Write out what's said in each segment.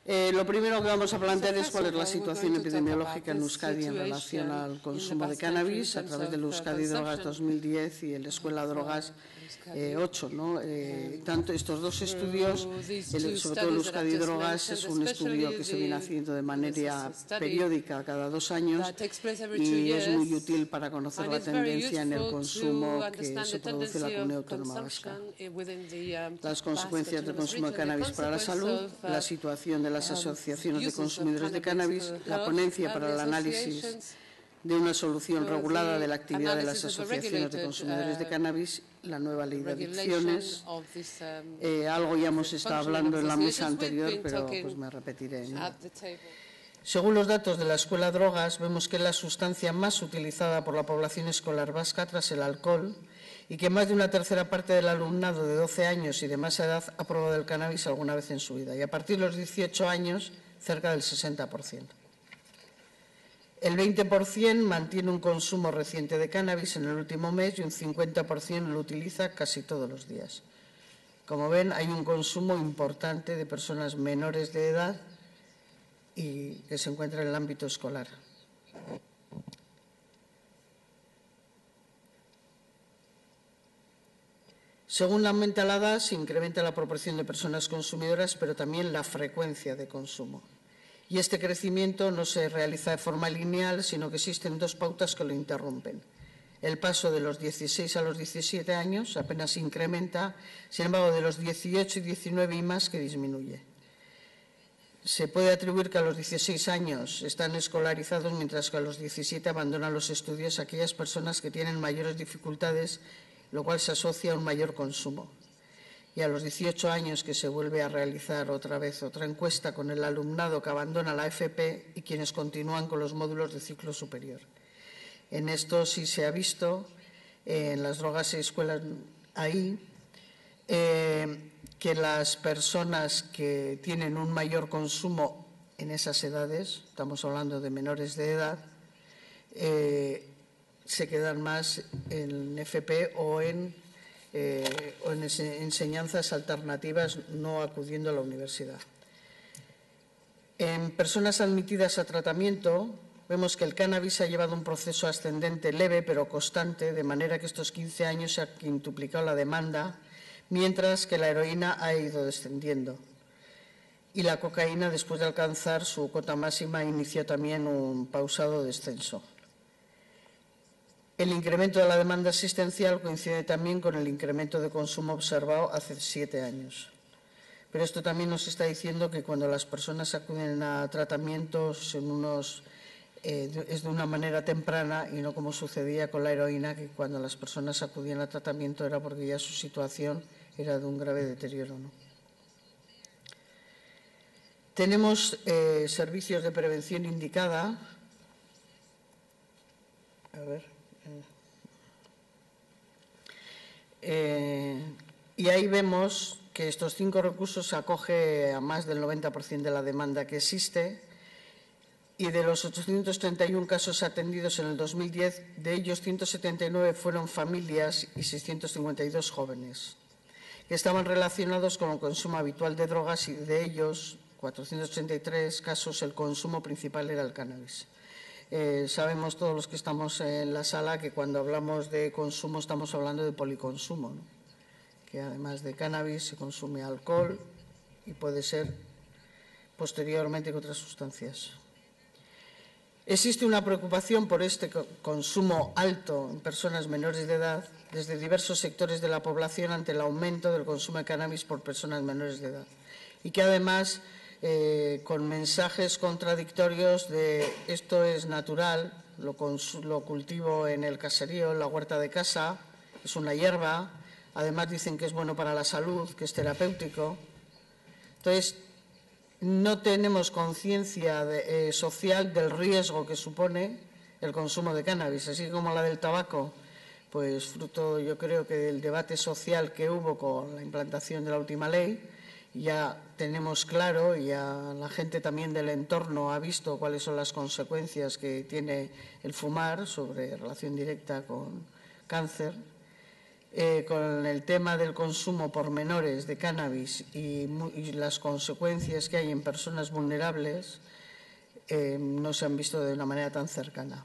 Lo primero que vamos a plantear es cuál es la situación epidemiológica en Euskadi en relación al consumo de cannabis a través del Euskadi Drogas 2010 y el Escuela Drogas 8. ¿no? Tanto estos dos estudios, sobre todo el Euskadi Drogas, es un estudio que se viene haciendo de manera periódica cada 2 años y es muy útil para conocer la tendencia en el consumo que se produce en la Comunidad Autónoma Vasca. Las consecuencias del consumo de cannabis para la salud, la situación de las asociaciones de consumidores de cannabis, la ponencia para el análisis de una solución regulada de la actividad de las asociaciones de consumidores de cannabis, la nueva ley de adicciones. Algo ya hemos estado hablando en la mesa anterior, pero pues me repetiré, ¿no? Según los datos de la Escuela Drogas, vemos que es la sustancia más utilizada por la población escolar vasca tras el alcohol y que más de una tercera parte del alumnado de 12 años y de más edad ha probado el cannabis alguna vez en su vida y a partir de los 18 años cerca del 60%. El 20% mantiene un consumo reciente de cannabis en el último mes y un 50% lo utiliza casi todos los días. Como ven, hay un consumo importante de personas menores de edad y que se encuentra en el ámbito escolar. Según aumenta la edad, se incrementa la proporción de personas consumidoras, pero también la frecuencia de consumo. Y este crecimiento no se realiza de forma lineal, sino que existen dos pautas que lo interrumpen. El paso de los 16 a los 17 años apenas incrementa, sin embargo, de los 18 y 19 y más que disminuye. Se puede atribuir que a los 16 años están escolarizados, mientras que a los 17 abandonan los estudios aquellas personas que tienen mayores dificultades, lo cual se asocia a un mayor consumo. Y a los 18 años que se vuelve a realizar otra vez otra encuesta con el alumnado que abandona la FP y quienes continúan con los módulos de ciclo superior. En esto sí se ha visto, en las drogas y escuelas ahí, que las personas que tienen un mayor consumo en esas edades, estamos hablando de menores de edad, se quedan más en FP o en enseñanzas alternativas, no acudiendo a la universidad. En personas admitidas a tratamiento, vemos que el cannabis ha llevado un proceso ascendente leve pero constante, de manera que estos 15 años se ha quintuplicado la demanda, mientras que la heroína ha ido descendiendo. Y la cocaína, después de alcanzar su cota máxima, inició también un pausado descenso. El incremento de la demanda asistencial coincide también con el incremento de consumo observado hace 7 años. Pero esto también nos está diciendo que cuando las personas acuden a tratamientos es de una manera temprana y no como sucedía con la heroína, que cuando las personas acudían a tratamiento era porque ya su situación era de un grave deterioro, ¿no? Tenemos servicios de prevención indicada. A ver. Y ahí vemos que estos 5 recursos acoge a más del 90% de la demanda que existe y de los 831 casos atendidos en el 2010, de ellos 179 fueron familias y 652 jóvenes, que estaban relacionados con el consumo habitual de drogas y de ellos, 483 casos, el consumo principal era el cannabis. Sabemos todos los que estamos en la sala que cuando hablamos de consumo estamos hablando de policonsumo, ¿no? Que además de cannabis se consume alcohol y puede ser posteriormente con otras sustancias. Existe una preocupación por este consumo alto en personas menores de edad desde diversos sectores de la población ante el aumento del consumo de cannabis por personas menores de edad y que además con mensajes contradictorios de esto es natural, lo cultivo en el caserío, en la huerta de casa, es una hierba, además dicen que es bueno para la salud, que es terapéutico. Entonces, no tenemos conciencia social del riesgo que supone el consumo de cannabis, así como la del tabaco, pues fruto yo creo que del debate social que hubo con la implantación de la última ley. Ya tenemos claro, y ya la gente también del entorno ha visto cuáles son las consecuencias que tiene el fumar sobre relación directa con cáncer. con el tema del consumo por menores de cannabis y las consecuencias que hay en personas vulnerables no se han visto de una manera tan cercana.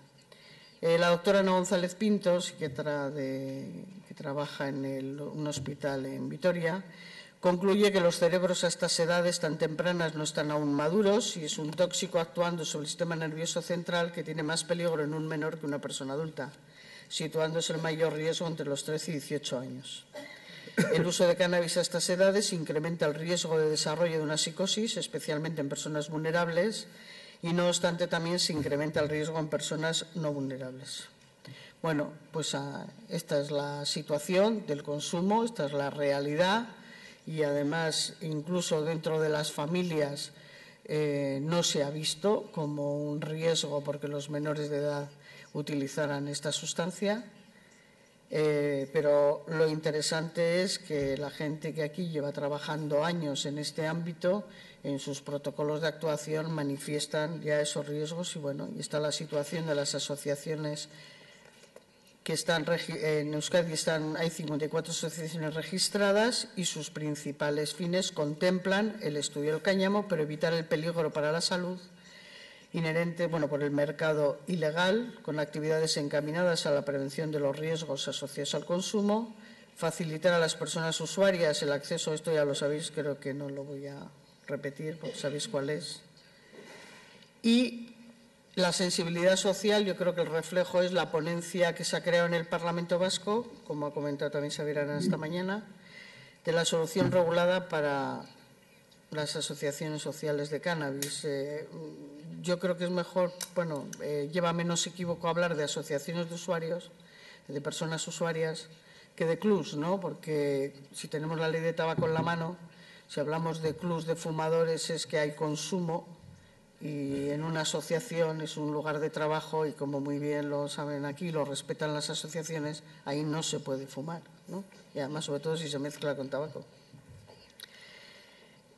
La doctora Ana González Pinto, psiquiatra que trabaja en un hospital en Vitoria, concluye que los cerebros a estas edades tan tempranas no están aún maduros y es un tóxico actuando sobre el sistema nervioso central que tiene más peligro en un menor que una persona adulta, situándose el mayor riesgo entre los 13 y 18 años. El uso de cannabis a estas edades incrementa el riesgo de desarrollo de una psicosis, especialmente en personas vulnerables, y no obstante también se incrementa el riesgo en personas no vulnerables. Bueno, pues esta es la situación del consumo, esta es la realidad y además incluso dentro de las familias no se ha visto como un riesgo porque los menores de edad utilizaran esta sustancia, pero lo interesante es que la gente que aquí lleva trabajando años en este ámbito, en sus protocolos de actuación manifiestan ya esos riesgos y bueno, y está la situación de las asociaciones que están en Euskadi hay 54 asociaciones registradas y sus principales fines contemplan el estudio del cáñamo, pero evitar el peligro para la salud inherente por el mercado ilegal, con actividades encaminadas a la prevención de los riesgos asociados al consumo, facilitar a las personas usuarias el acceso, esto ya lo sabéis, creo que no lo voy a repetir porque sabéis cuál es, y la sensibilidad social. Yo creo que el reflejo es la ponencia que se ha creado en el Parlamento Vasco, como ha comentado también Xabier Arana esta mañana, de la solución regulada para las asociaciones sociales de cannabis. Yo creo que es mejor, lleva menos equívoco hablar de asociaciones de usuarios, de personas usuarias, que de clubs, ¿no? Porque si tenemos la ley de tabaco en la mano, si hablamos de clubs de fumadores es que hay consumo y en una asociación es un lugar de trabajo y como muy bien lo saben aquí, lo respetan las asociaciones, ahí no se puede fumar, ¿no? Y además, sobre todo si se mezcla con tabaco.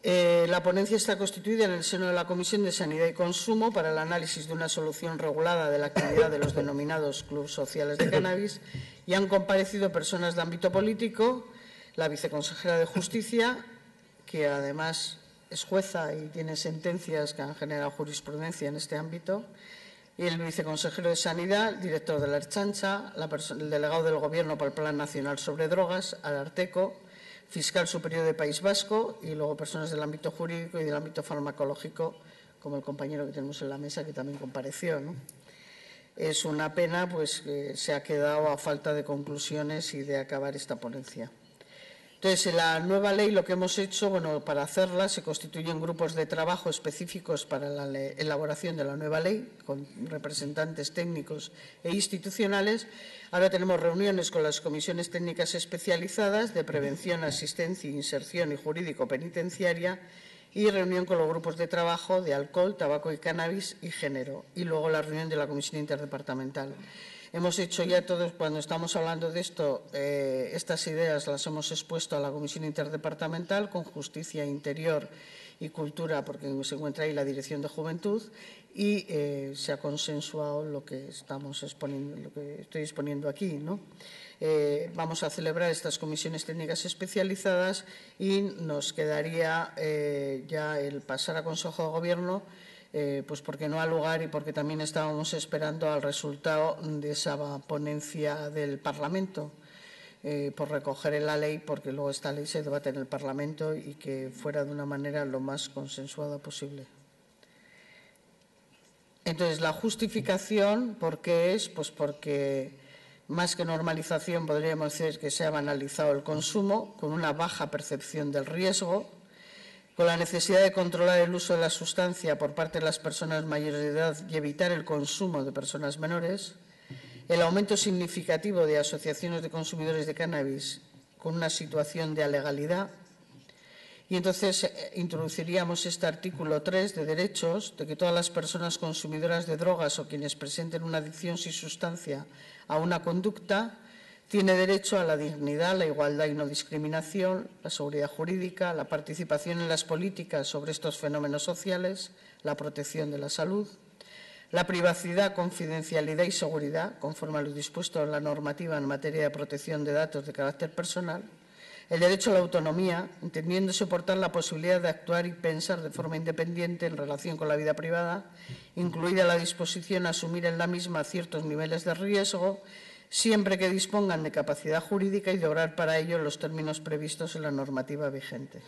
La ponencia está constituida en el seno de la Comisión de Sanidad y Consumo para el análisis de una solución regulada de la actividad de los denominados clubs sociales de cannabis y han comparecido personas de ámbito político, la viceconsejera de Justicia, que además es jueza y tiene sentencias que han generado jurisprudencia en este ámbito, y el viceconsejero de Sanidad, el director de la Ertzaintza, el delegado del Gobierno para el Plan Nacional sobre Drogas, Ararteko, fiscal superior del País Vasco y luego personas del ámbito jurídico y del ámbito farmacológico, como el compañero que tenemos en la mesa que también compareció, ¿no? Es una pena que se ha quedado a falta de conclusiones y de acabar esta ponencia. Entonces, en la nueva ley lo que hemos hecho, para hacerla se constituyen grupos de trabajo específicos para la elaboración de la nueva ley, con representantes técnicos e institucionales. Ahora tenemos reuniones con las comisiones técnicas especializadas de prevención, asistencia, inserción y jurídico-penitenciaria y reunión con los grupos de trabajo de alcohol, tabaco y cannabis y género. Y luego la reunión de la comisión interdepartamental. Hemos hecho ya todos, cuando estamos hablando de esto, estas ideas las hemos expuesto a la Comisión Interdepartamental con Justicia, Interior y Cultura, porque se encuentra ahí la Dirección de Juventud, y se ha consensuado lo que estamos exponiendo, lo que estoy exponiendo aquí, ¿no? Vamos a celebrar estas comisiones técnicas especializadas y nos quedaría ya el pasar a Consejo de Gobierno, pues porque no ha lugar y porque también estábamos esperando al resultado de esa ponencia del Parlamento por recoger en la ley, porque luego esta ley se debate en el Parlamento y que fuera de una manera lo más consensuada posible. Entonces, la justificación, ¿por qué es? Pues porque más que normalización podríamos decir que se ha banalizado el consumo con una baja percepción del riesgo, con la necesidad de controlar el uso de la sustancia por parte de las personas mayores de edad y evitar el consumo de personas menores, el aumento significativo de asociaciones de consumidores de cannabis con una situación de alegalidad. Y entonces introduciríamos este artículo 3 de derechos, de que todas las personas consumidoras de drogas o quienes presenten una adicción sin sustancia a una conducta tiene derecho a la dignidad, la igualdad y no discriminación, la seguridad jurídica, la participación en las políticas sobre estos fenómenos sociales, la protección de la salud, la privacidad, confidencialidad y seguridad, conforme a lo dispuesto en la normativa en materia de protección de datos de carácter personal, el derecho a la autonomía, entendiéndose por tal la posibilidad de actuar y pensar de forma independiente en relación con la vida privada, incluida la disposición a asumir en la misma ciertos niveles de riesgo, siempre que dispongan de capacidad jurídica y de obrar para ello en los términos previstos en la normativa vigente.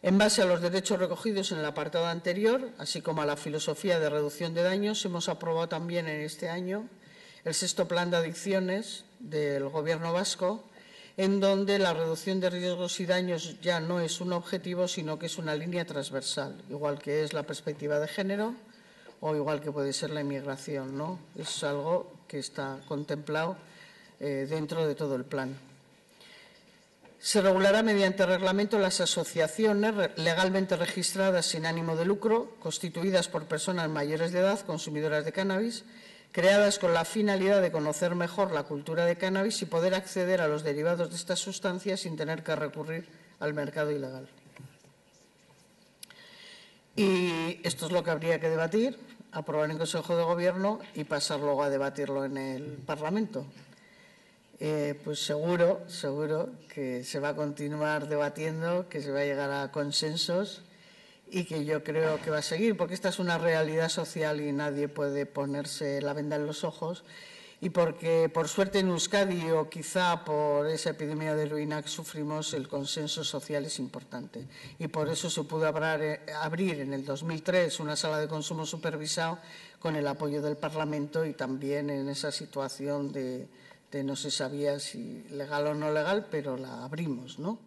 En base a los derechos recogidos en el apartado anterior, así como a la filosofía de reducción de daños, hemos aprobado también en este año el 6º Plan de Adicciones del Gobierno vasco, en donde la reducción de riesgos y daños ya no es un objetivo, sino que es una línea transversal, igual que es la perspectiva de género o igual que puede ser la inmigración, ¿no? Es algo que está contemplado dentro de todo el plan. Se regulará mediante reglamento las asociaciones legalmente registradas sin ánimo de lucro, constituidas por personas mayores de edad, consumidoras de cannabis, creadas con la finalidad de conocer mejor la cultura de cannabis y poder acceder a los derivados de estas sustancias sin tener que recurrir al mercado ilegal. Y esto es lo que habría que debatir, aprobar en Consejo de Gobierno y pasar luego a debatirlo en el Parlamento. Pues seguro que se va a continuar debatiendo, que se va a llegar a consensos y que yo creo que va a seguir, porque esta es una realidad social y nadie puede ponerse la venda en los ojos, y porque, por suerte, en Euskadi o quizá por esa epidemia de heroína que sufrimos, el consenso social es importante. Y por eso se pudo abrir en el 2003 una sala de consumo supervisado con el apoyo del Parlamento y también en esa situación de no se sabía si legal o no legal, pero la abrimos, ¿no?